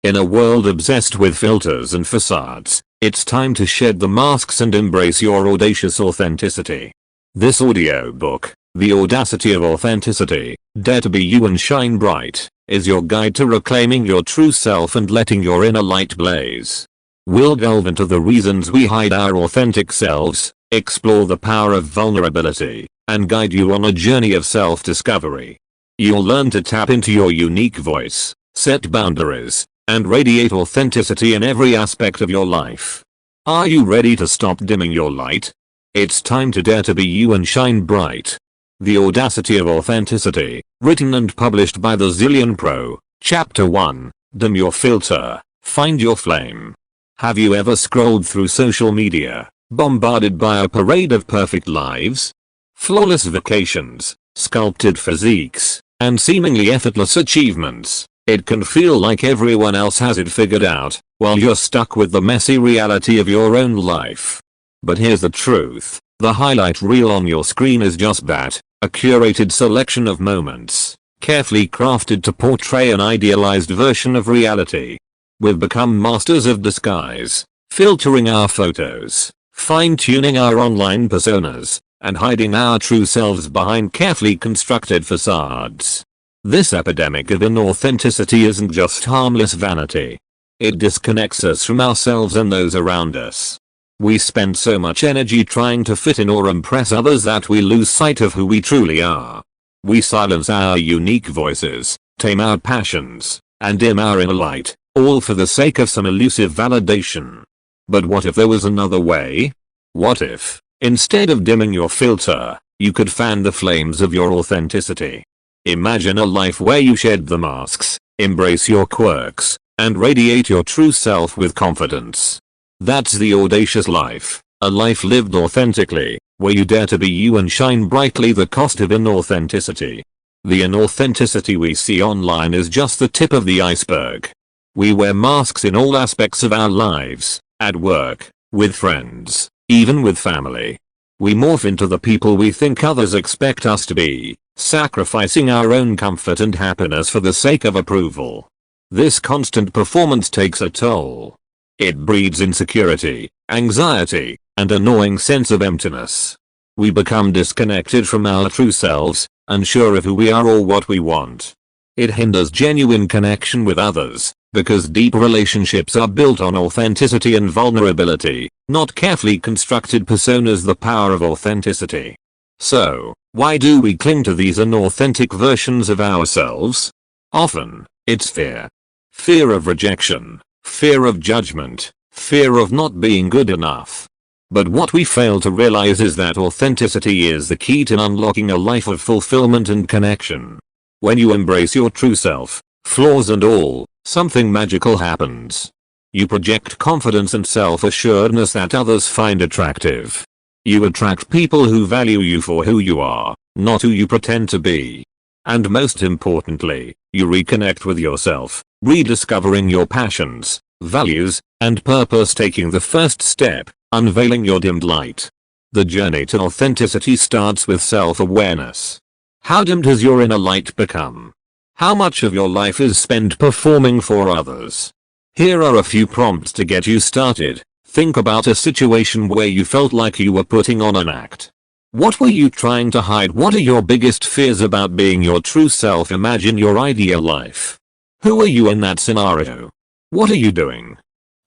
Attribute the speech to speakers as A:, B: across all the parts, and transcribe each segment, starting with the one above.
A: In a world obsessed with filters and facades, it's time to shed the masks and embrace your audacious authenticity. This audiobook, The Audacity of Authenticity, Dare to be you and shine bright, is your guide to reclaiming your true self and letting your inner light blaze. We'll delve into the reasons we hide our authentic selves, explore the power of vulnerability, and guide you on a journey of self-discovery. You'll learn to tap into your unique voice, set boundaries, and radiate authenticity in every aspect of your life. Are you ready to stop dimming your light? It's time to dare to be you and shine bright. The Audacity of Authenticity, written and published by the Zillionpro, Chapter 1, Dim Your Filter, Find Your Flame. Have you ever scrolled through social media, bombarded by a parade of perfect lives? Flawless vacations, sculpted physiques, and seemingly effortless achievements. It can feel like everyone else has it figured out, while you're stuck with the messy reality of your own life. But here's the truth, the highlight reel on your screen is just that, a curated selection of moments, carefully crafted to portray an idealized version of reality. We've become masters of disguise, filtering our photos, fine-tuning our online personas, and hiding our true selves behind carefully constructed facades. This epidemic of inauthenticity isn't just harmless vanity. It disconnects us from ourselves and those around us. We spend so much energy trying to fit in or impress others that we lose sight of who we truly are. We silence our unique voices, tame our passions, and dim our inner light, all for the sake of some elusive validation. But what if there was another way? What if, instead of dimming your filter, you could fan the flames of your authenticity? Imagine a life where you shed the masks, embrace your quirks, and radiate your true self with confidence. That's the audacious life, a life lived authentically, where you dare to be you and shine brightly. The cost of inauthenticity. The inauthenticity we see online is just the tip of the iceberg. We wear masks in all aspects of our lives, at work, with friends, even with family. We morph into the people we think others expect us to be, sacrificing our own comfort and happiness for the sake of approval. This constant performance takes a toll. It breeds insecurity, anxiety, and a gnawing sense of emptiness. We become disconnected from our true selves, unsure of who we are or what we want. It hinders genuine connection with others, because deep relationships are built on authenticity and vulnerability, not carefully constructed personas. The power of authenticity. So, why do we cling to these inauthentic versions of ourselves? Often, it's fear. Fear of rejection, fear of judgment, fear of not being good enough. But what we fail to realize is that authenticity is the key to unlocking a life of fulfillment and connection. When you embrace your true self, flaws and all, something magical happens. You project confidence and self-assuredness that others find attractive. You attract people who value you for who you are, not who you pretend to be. And most importantly, you reconnect with yourself, rediscovering your passions, values, and purpose, taking the first step, unveiling your dimmed light. The journey to authenticity starts with self-awareness. How dimmed has your inner light become? How much of your life is spent performing for others? Here are a few prompts to get you started. Think about a situation where you felt like you were putting on an act. What were you trying to hide? What are your biggest fears about being your true self? Imagine your ideal life. Who are you in that scenario? What are you doing?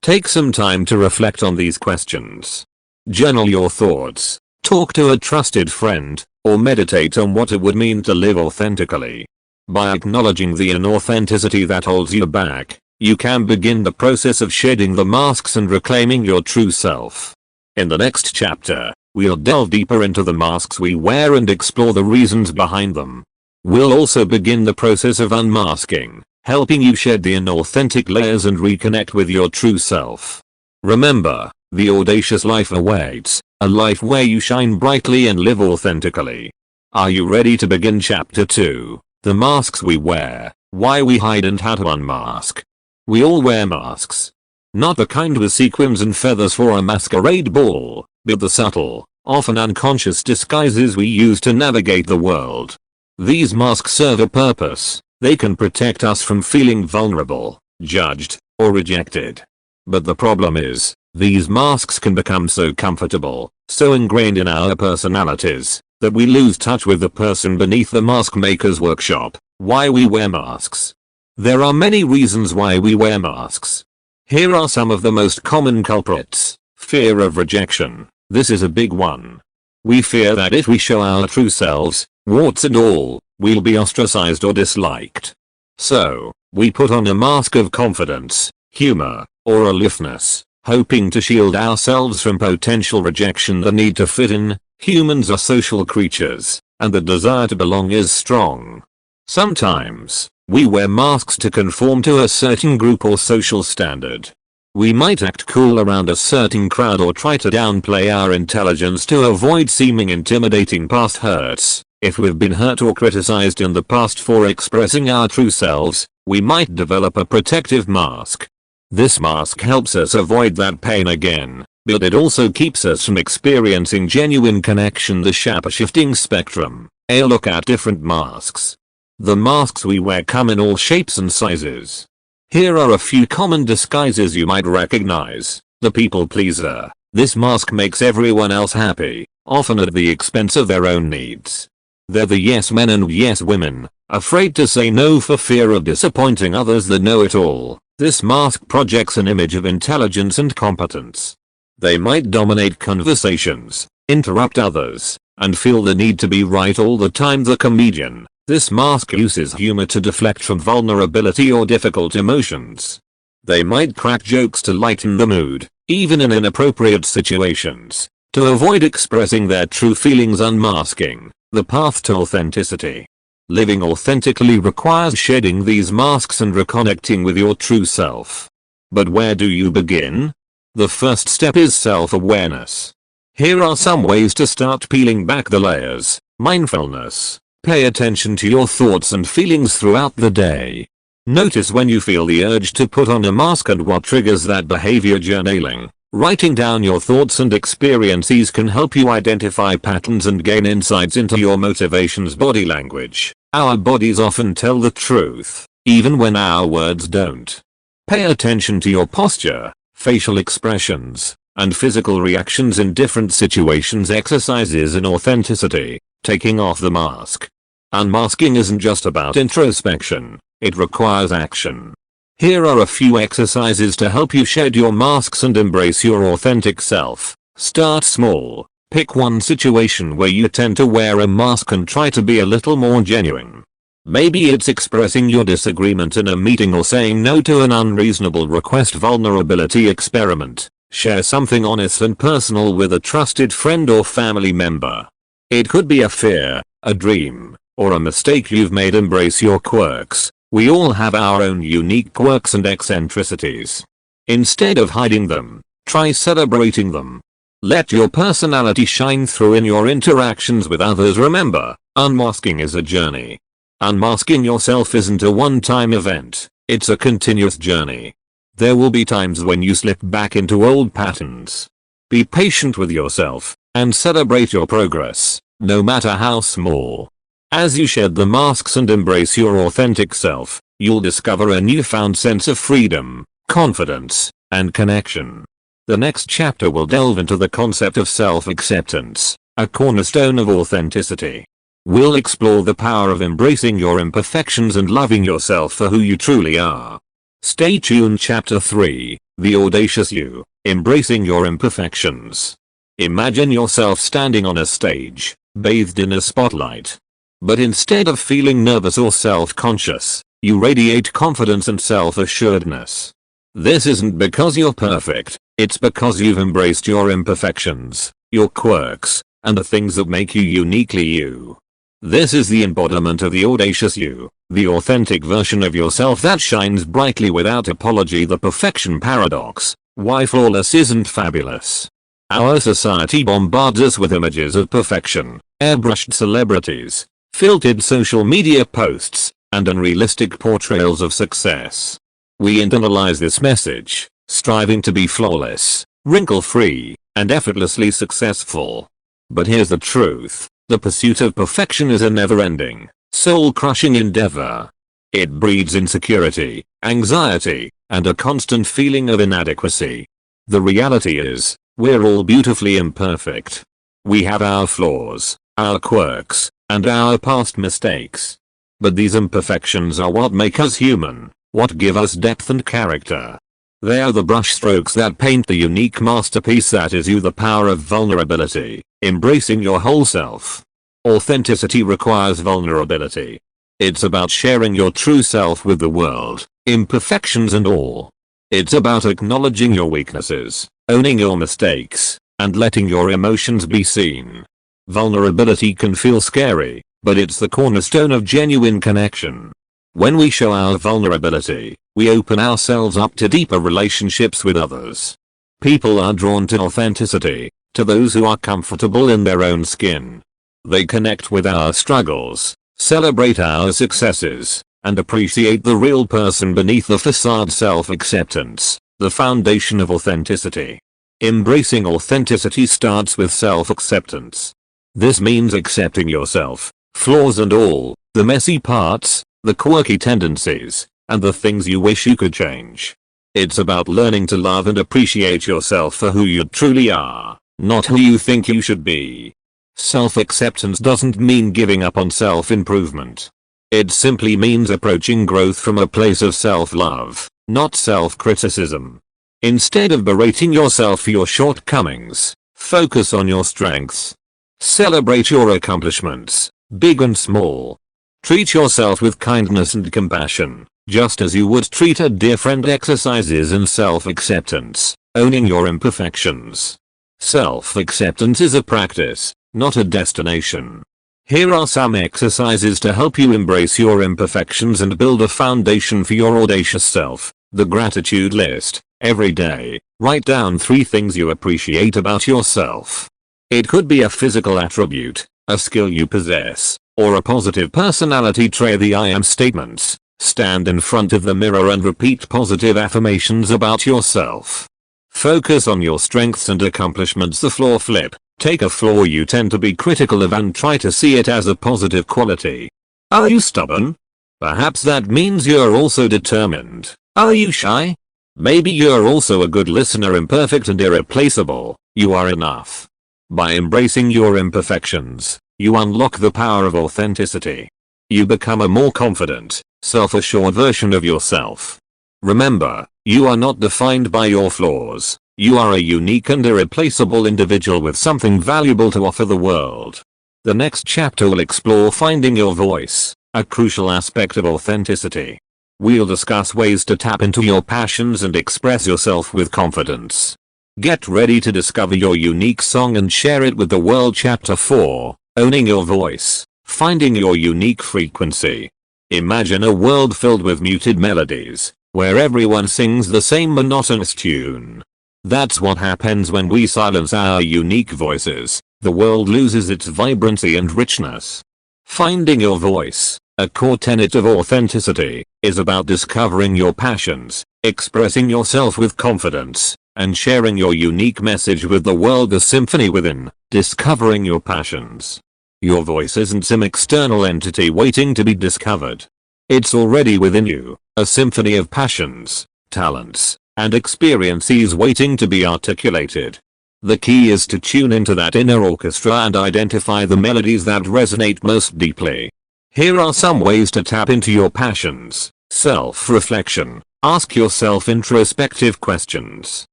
A: Take some time to reflect on these questions. Journal your thoughts, talk to a trusted friend, or meditate on what it would mean to live authentically. By acknowledging the inauthenticity that holds you back, you can begin the process of shedding the masks and reclaiming your true self. In the next chapter, we'll delve deeper into the masks we wear and explore the reasons behind them. We'll also begin the process of unmasking, helping you shed the inauthentic layers and reconnect with your true self. Remember, the audacious life awaits, a life where you shine brightly and live authentically. Are you ready to begin Chapter 2, The Masks We Wear, Why We Hide and How to Unmask? We all wear masks. Not the kind with sequins and feathers for a masquerade ball, but the subtle, often unconscious disguises we use to navigate the world. These masks serve a purpose. They can protect us from feeling vulnerable, judged, or rejected. But the problem is, these masks can become so comfortable, so ingrained in our personalities, that we lose touch with the person beneath the mask maker's workshop. Why we wear masks. There are many reasons why we wear masks. Here are some of the most common culprits. Fear of rejection. This is a big one. We fear that if we show our true selves, warts and all, we'll be ostracized or disliked. So, we put on a mask of confidence, humor, or aloofness, hoping to shield ourselves from potential rejection. The need to fit in. Humans are social creatures, and the desire to belong is strong. Sometimes, we wear masks to conform to a certain group or social standard. We might act cool around a certain crowd or try to downplay our intelligence to avoid seeming intimidating. Past hurts. If we've been hurt or criticized in the past for expressing our true selves, we might develop a protective mask. This mask helps us avoid that pain again, but it also keeps us from experiencing genuine connection. The shifting spectrum. A look at different masks. The masks we wear come in all shapes and sizes. Here are a few common disguises you might recognize. The people pleaser. This mask makes everyone else happy, often at the expense of their own needs. They're the yes men and yes women, afraid to say no for fear of disappointing others. The know-it-all. This mask projects an image of intelligence and competence. They might dominate conversations, interrupt others, and feel the need to be right all the time. The comedian. This mask uses humor to deflect from vulnerability or difficult emotions. They might crack jokes to lighten the mood, even in inappropriate situations, to avoid expressing their true feelings. Unmasking. The path to authenticity. Living authentically requires shedding these masks and reconnecting with your true self. But where do you begin? The first step is self-awareness. Here are some ways to start peeling back the layers. Mindfulness. Pay attention to your thoughts and feelings throughout the day. Notice when you feel the urge to put on a mask and what triggers that behavior. Journaling. Writing down your thoughts and experiences can help you identify patterns and gain insights into your motivations. Body language. Our bodies often tell the truth, even when our words don't. Pay attention to your posture, facial expressions, and physical reactions in different situations. Exercises in authenticity. Taking off the mask. Unmasking isn't just about introspection, it requires action. Here are a few exercises to help you shed your masks and embrace your authentic self. Start small. Pick one situation where you tend to wear a mask and try to be a little more genuine. Maybe it's expressing your disagreement in a meeting or saying no to an unreasonable request. Vulnerability experiment. Share something honest and personal with a trusted friend or family member. It could be a fear, a dream, or a mistake you've made. Embrace your quirks. We all have our own unique quirks and eccentricities. Instead of hiding them, try celebrating them. Let your personality shine through in your interactions with others. Remember, unmasking is a journey. Unmasking yourself isn't a one-time event, it's a continuous journey. There will be times when you slip back into old patterns. Be patient with yourself, and celebrate your progress, no matter how small. As you shed the masks and embrace your authentic self, you'll discover a newfound sense of freedom, confidence, and connection. The next chapter will delve into the concept of self-acceptance, a cornerstone of authenticity. We'll explore the power of embracing your imperfections and loving yourself for who you truly are. Stay tuned. Chapter 3, The Audacious You, Embracing Your Imperfections. Imagine yourself standing on a stage, bathed in a spotlight. But instead of feeling nervous or self-conscious, you radiate confidence and self-assuredness. This isn't because you're perfect, it's because you've embraced your imperfections, your quirks, and the things that make you uniquely you. This is the embodiment of the audacious you, the authentic version of yourself that shines brightly without apology. The perfection paradox. Why flawless isn't fabulous. Our society bombards us with images of perfection, airbrushed celebrities, filtered social media posts, and unrealistic portrayals of success. We internalize this message, striving to be flawless, wrinkle-free, and effortlessly successful. But here's the truth. The pursuit of perfection is a never-ending, soul-crushing endeavor. It breeds insecurity, anxiety, and a constant feeling of inadequacy. The reality is, we're all beautifully imperfect. We have our flaws, our quirks, and our past mistakes. But these imperfections are what make us human, what give us depth and character. They are the brushstrokes that paint the unique masterpiece that is you. The power of vulnerability, embracing your whole self. Authenticity requires vulnerability. It's about sharing your true self with the world, imperfections and all. It's about acknowledging your weaknesses, owning your mistakes, and letting your emotions be seen. Vulnerability can feel scary, but it's the cornerstone of genuine connection. When we show our vulnerability, we open ourselves up to deeper relationships with others. People are drawn to authenticity, to those who are comfortable in their own skin. They connect with our struggles, celebrate our successes, and appreciate the real person beneath the facade. Self-acceptance, the foundation of authenticity. Embracing authenticity starts with self-acceptance. This means accepting yourself, flaws and all, the messy parts, the quirky tendencies, and the things you wish you could change. It's about learning to love and appreciate yourself for who you truly are, not who you think you should be. Self-acceptance doesn't mean giving up on self-improvement. It simply means approaching growth from a place of self-love, not self-criticism. Instead of berating yourself for your shortcomings, focus on your strengths. Celebrate your accomplishments, big and small. Treat yourself with kindness and compassion, just as you would treat a dear friend. Exercises in self-acceptance, owning your imperfections. Self-acceptance is a practice, not a destination. Here are some exercises to help you embrace your imperfections and build a foundation for your audacious self. The gratitude list. Every day, write down 3 things you appreciate about yourself. It could be a physical attribute, a skill you possess, or a positive personality trait. The I am statements. Stand in front of the mirror and repeat positive affirmations about yourself. Focus on your strengths and accomplishments. The flaw flip. Take a flaw you tend to be critical of and try to see it as a positive quality. Are you stubborn? Perhaps that means you're also determined. Are you shy? Maybe you're also a good listener. Imperfect and irreplaceable, you are enough. By embracing your imperfections, you unlock the power of authenticity. You become a more confident, self-assured version of yourself. Remember, you are not defined by your flaws. You are a unique and irreplaceable individual with something valuable to offer the world. The next chapter will explore finding your voice, a crucial aspect of authenticity. We'll discuss ways to tap into your passions and express yourself with confidence. Get ready to discover your unique song and share it with the world. Chapter 4, Owning Your Voice, Finding Your Unique Frequency. Imagine a world filled with muted melodies, where everyone sings the same monotonous tune. That's what happens when we silence our unique voices. The world loses its vibrancy and richness. Finding your voice, a core tenet of authenticity, is about discovering your passions, expressing yourself with confidence, and sharing your unique message with the world. The symphony within. Discovering your passions. Your voice isn't some external entity waiting to be discovered. It's already within you, a symphony of passions, talents, and experiences waiting to be articulated. The key is to tune into that inner orchestra and identify the melodies that resonate most deeply. Here are some ways to tap into your passions. Self-reflection. Ask yourself introspective questions.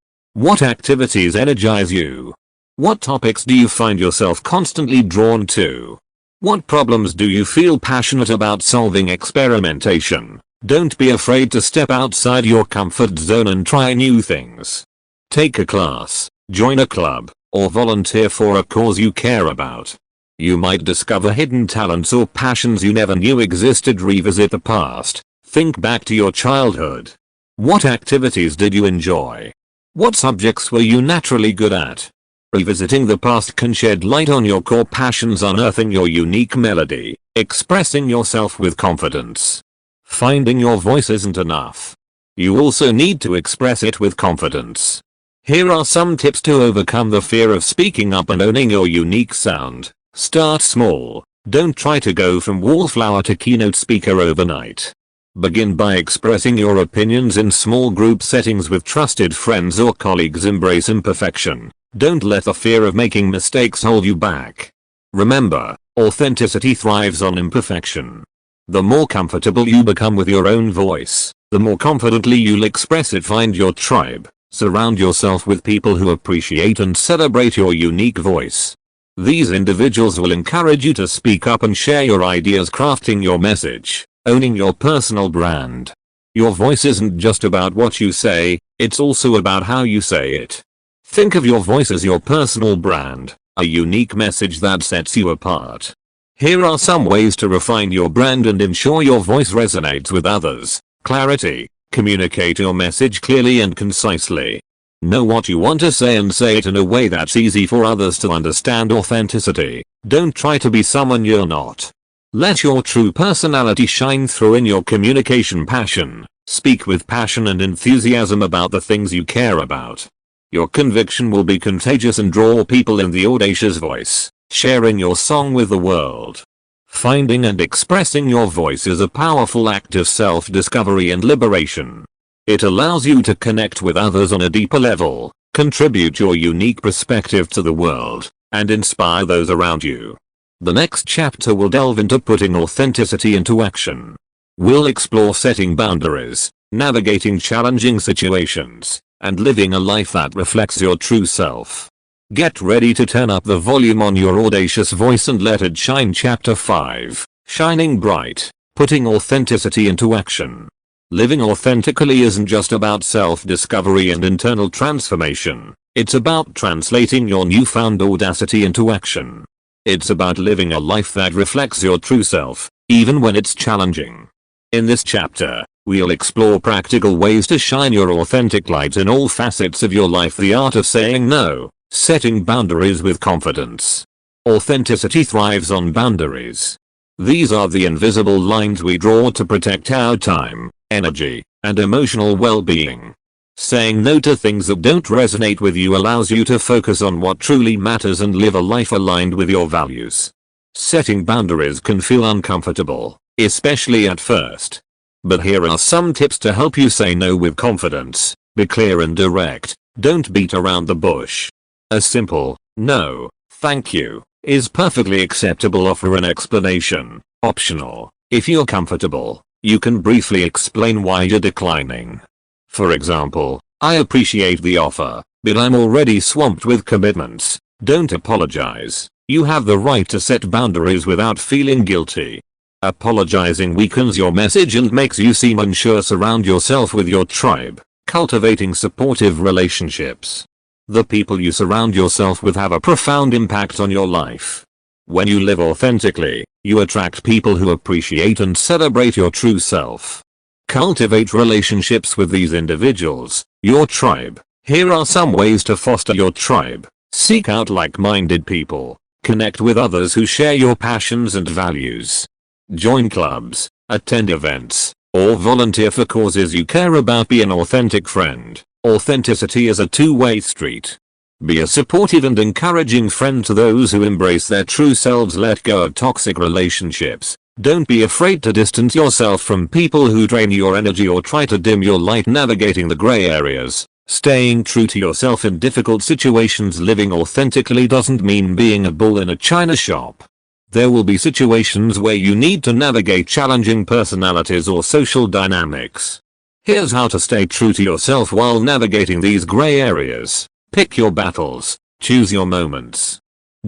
A: What activities energize you? What topics do you find yourself constantly drawn to? What problems do you feel passionate about solving? Experimentation. Don't be afraid to step outside your comfort zone and try new things. Take a class, join a club, or volunteer for a cause you care about. You might discover hidden talents or passions you never knew existed. Revisit the past. Think back to your childhood. What activities did you enjoy? What subjects were you naturally good at? Revisiting the past can shed light on your core passions, unearthing your unique melody, expressing yourself with confidence. Finding your voice isn't enough. You also need to express it with confidence. Here are some tips to overcome the fear of speaking up and owning your unique sound. Start small. Don't try to go from wallflower to keynote speaker overnight. Begin by expressing your opinions in small group settings with trusted friends or colleagues. Embrace imperfection. Don't let the fear of making mistakes hold you back. Remember, authenticity thrives on imperfection. The more comfortable you become with your own voice, the more confidently you'll express it. Find your tribe. Surround yourself with people who appreciate and celebrate your unique voice. These individuals will encourage you to speak up and share your ideas, crafting your message, owning your personal brand. Your voice isn't just about what you say, it's also about how you say it. Think of your voice as your personal brand, a unique message that sets you apart. Here are some ways to refine your brand and ensure your voice resonates with others. Clarity. Communicate your message clearly and concisely. Know what you want to say and say it in a way that's easy for others to understand. Authenticity. Don't try to be someone you're not. Let your true personality shine through in your communication. Passion. Speak with passion and enthusiasm about the things you care about. Your conviction will be contagious and draw people in. The audacious voice. Sharing your song with the world. Finding and expressing your voice is a powerful act of self-discovery and liberation. It allows you to connect with others on a deeper level, contribute your unique perspective to the world, and inspire those around you. The next chapter will delve into putting authenticity into action. We'll explore setting boundaries, navigating challenging situations, and living a life that reflects your true self. Get ready to turn up the volume on your audacious voice and let it shine. Chapter 5. Shining Bright. Putting authenticity into action. Living authentically isn't just about self-discovery and internal transformation. It's about translating your newfound audacity into action. It's about living a life that reflects your true self, even when it's challenging. In this chapter, we'll explore practical ways to shine your authentic light in all facets of your life. The art of saying no. Setting boundaries with confidence. Authenticity thrives on boundaries. These are the invisible lines we draw to protect our time, energy, and emotional well-being. Saying no to things that don't resonate with you allows you to focus on what truly matters and live a life aligned with your values. Setting boundaries can feel uncomfortable, especially at first. But here are some tips to help you say no with confidence. Be clear and direct. Don't beat around the bush. A simple, "No, thank you," is perfectly acceptable. Offer an explanation. Optional. If you're comfortable, you can briefly explain why you're declining. For example, "I appreciate the offer, but I'm already swamped with commitments." Don't apologize. You have the right to set boundaries without feeling guilty. Apologizing weakens your message and makes you seem unsure. Surround yourself with your tribe. Cultivating supportive relationships. The people you surround yourself with have a profound impact on your life. When you live authentically, you attract people who appreciate and celebrate your true self. Cultivate relationships with these individuals, your tribe. Here are some ways to foster your tribe. Seek out like-minded people. Connect with others who share your passions and values. Join clubs, attend events, or volunteer for causes you care about. Be an authentic friend. Authenticity is a two-way street. Be a supportive and encouraging friend to those who embrace their true selves. Let go of toxic relationships. Don't be afraid to distance yourself from people who drain your energy or try to dim your light. Navigating the gray areas. Staying true to yourself in difficult situations. Living authentically doesn't mean being a bull in a china shop. There will be situations where you need to navigate challenging personalities or social dynamics. Here's how to stay true to yourself while navigating these gray areas. Pick your battles. Choose your moments.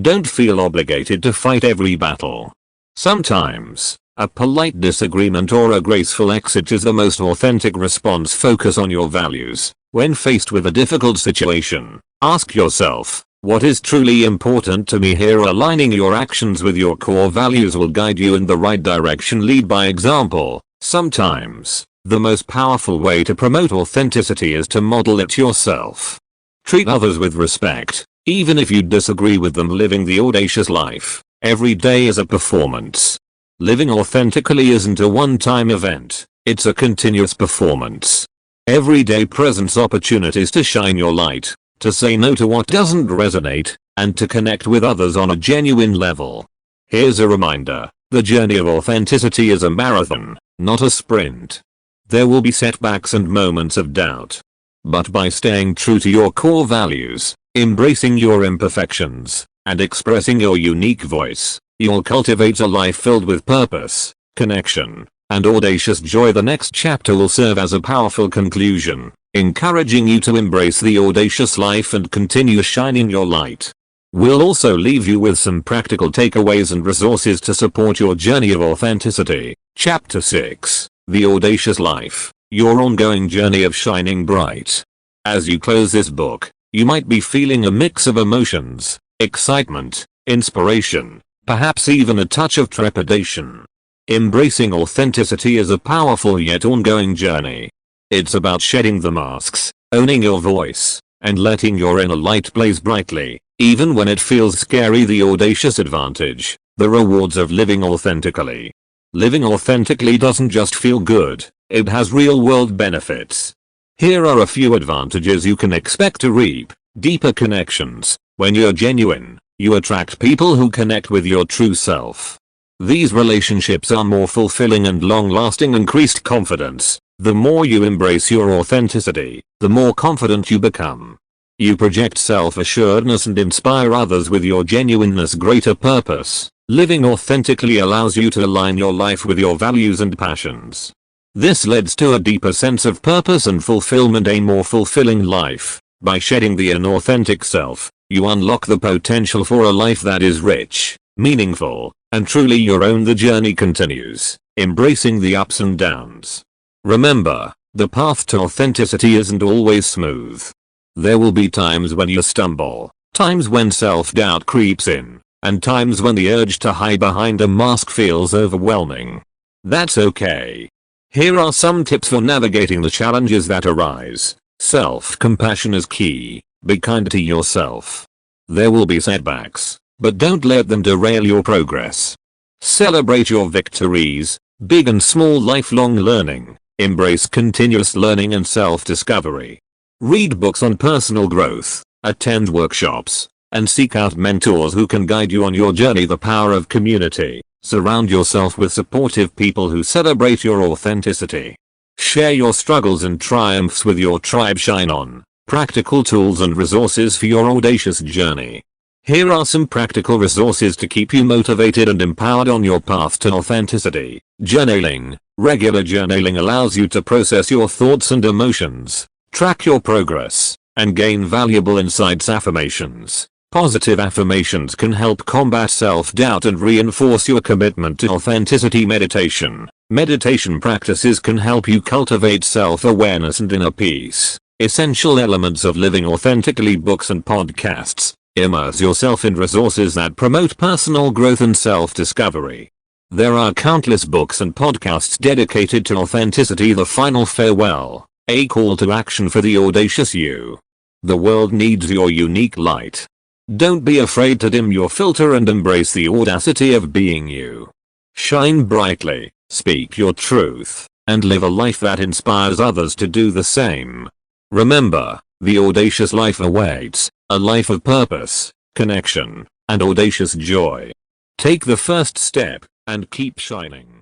A: Don't feel obligated to fight every battle. Sometimes, a polite disagreement or a graceful exit is the most authentic response. Focus on your values. When faced with a difficult situation, ask yourself, what is truly important to me here? Aligning your actions with your core values will guide you in the right direction. Lead by example. Sometimes, the most powerful way to promote authenticity is to model it yourself. Treat others with respect, even if you disagree with them. Living the audacious life. Every day is a performance. Living authentically isn't a one-time event, it's a continuous performance. Every day presents opportunities to shine your light, to say no to what doesn't resonate, and to connect with others on a genuine level. Here's a reminder. The journey of authenticity is a marathon, not a sprint. There will be setbacks and moments of doubt. But by staying true to your core values, embracing your imperfections, and expressing your unique voice, you'll cultivate a life filled with purpose, connection, and audacious joy. The next chapter will serve as a powerful conclusion, encouraging you to embrace the audacious life and continue shining your light. We'll also leave you with some practical takeaways and resources to support your journey of authenticity. Chapter 6, The Audacious Life, Your Ongoing Journey of Shining Bright. As you close this book, you might be feeling a mix of emotions, excitement, inspiration, perhaps even a touch of trepidation. Embracing authenticity is a powerful yet ongoing journey. It's about shedding the masks, owning your voice, and letting your inner light blaze brightly, even when it feels scary. The audacious advantage, the rewards of living authentically. Living authentically doesn't just feel good, it has real-world benefits. Here are a few advantages you can expect to reap. Deeper connections. When you're genuine, you attract people who connect with your true self. These relationships are more fulfilling and long-lasting. Increased confidence. The more you embrace your authenticity, the more confident you become. You project self-assuredness and inspire others with your genuineness. Greater purpose. Living authentically allows you to align your life with your values and passions. This leads to a deeper sense of purpose and fulfillment, a more fulfilling life. By shedding the inauthentic self, you unlock the potential for a life that is rich, meaningful, and truly your own. The journey continues, embracing the ups and downs. Remember, the path to authenticity isn't always smooth. There will be times when you stumble, times when self-doubt creeps in, and times when the urge to hide behind a mask feels overwhelming. That's okay. Here are some tips for navigating the challenges that arise. Self-compassion is key. Be kind to yourself. There will be setbacks, but don't let them derail your progress. Celebrate your victories, big and small. Lifelong learning. Embrace continuous learning and self-discovery. Read books on personal growth, attend workshops, and seek out mentors who can guide you on your journey. The power of community. Surround yourself with supportive people who celebrate your authenticity. Share your struggles and triumphs with your tribe. Shine on. Practical tools and resources for your audacious journey. Here are some practical resources to keep you motivated and empowered on your path to authenticity. Journaling. Regular journaling allows you to process your thoughts and emotions, track your progress, and gain valuable insights. Affirmations. Positive affirmations can help combat self-doubt and reinforce your commitment to authenticity. Meditation. Meditation practices can help you cultivate self-awareness and inner peace. Essential elements of living authentically. Books and podcasts. Immerse yourself in resources that promote personal growth and self-discovery. There are countless books and podcasts dedicated to authenticity. The Final Farewell. A call to action for the audacious you. The world needs your unique light. Don't be afraid to dim your filter and embrace the audacity of being you. Shine brightly, speak your truth, and live a life that inspires others to do the same. Remember, the audacious life awaits, a life of purpose, connection, and audacious joy. Take the first step, and keep shining.